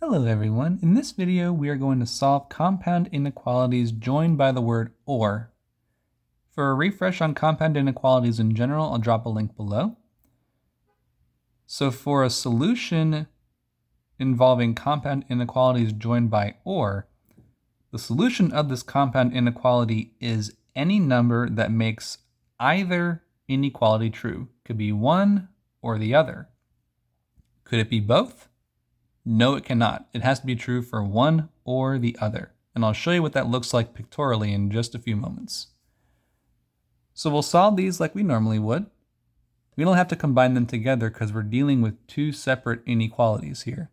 Hello everyone. In this video, we are going to solve compound inequalities joined by the word or. For a refresh on compound inequalities in general, I'll drop a link below. So for a solution involving compound inequalities joined by or, the solution of this compound inequality is any number that makes either inequality true. Could be one or the other. Could it be both? No, it cannot. It has to be true for one or the other. And I'll show you what that looks like pictorially in just a few moments. So we'll solve these like we normally would. We don't have to combine them together because we're dealing with two separate inequalities here.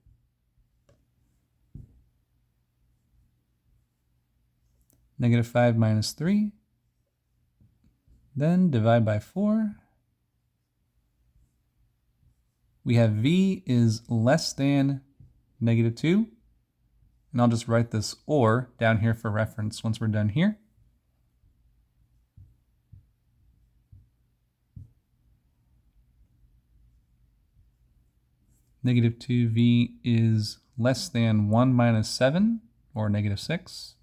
-5 minus 3. Then divide by 4. We have v is less than -2. And I'll just write this or down here for reference once we're done here. -2v is less than 1 minus 7, or -6.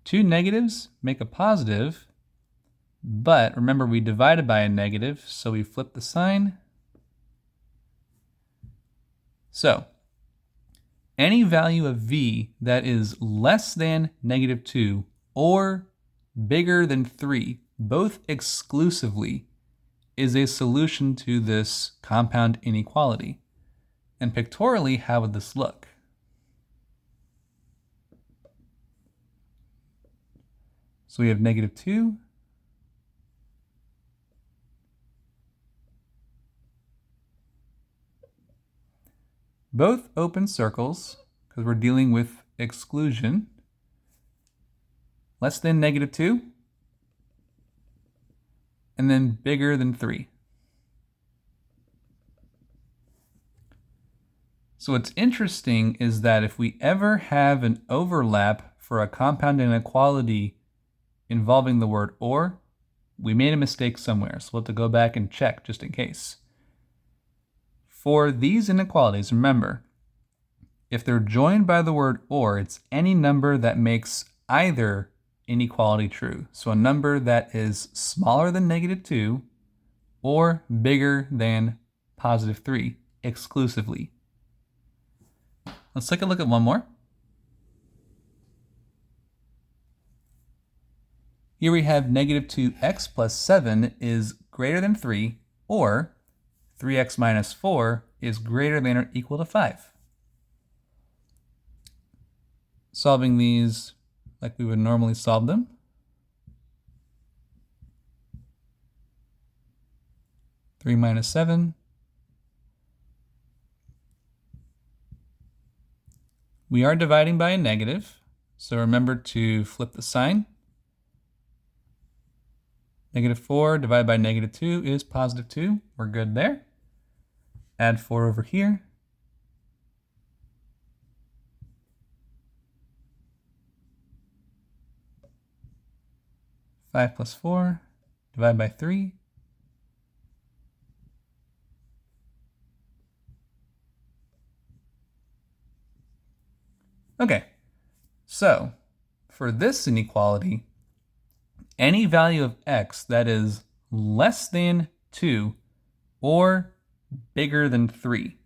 Two negatives make a positive, but remember we divided by a negative, so we flip the sign. So, any value of v that is less than -2 or bigger than 3, both exclusively, is a solution to this compound inequality. And pictorially, how would this look? So we have -2. Both open circles, because we're dealing with exclusion. Less than -2. And then bigger than 3. So what's interesting is that if we ever have an overlap for a compound inequality involving the word or, we made a mistake somewhere, so we'll have to go back and check just in case. For these inequalities, remember, if they're joined by the word or, it's any number that makes either inequality true. So a number that is smaller than -2 or bigger than +3 exclusively. Let's take a look at one more. Here we have -2x plus 7 is greater than 3, or 3x minus 4 is greater than or equal to 5. Solving these like we would normally solve them. Three minus 7. We are dividing by a negative, so remember to flip the sign. -4 divided by -2 is +2. We're good there. Add 4 over here. Five plus 4, divide by 3. Okay, so for this inequality, any value of x that is less than 2 or bigger than 3.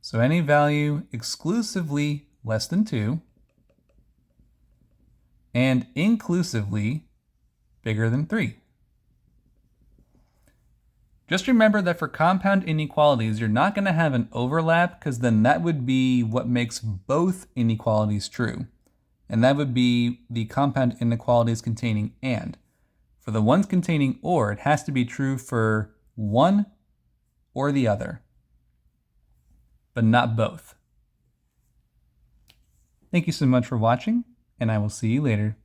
So any value exclusively less than 2 and inclusively bigger than 3. Just remember that for compound inequalities, you're not going to have an overlap, because then that would be what makes both inequalities true. And that would be the compound inequalities containing and. For the ones containing or, it has to be true for one or the other, but not both. Thank you so much for watching, and I will see you later.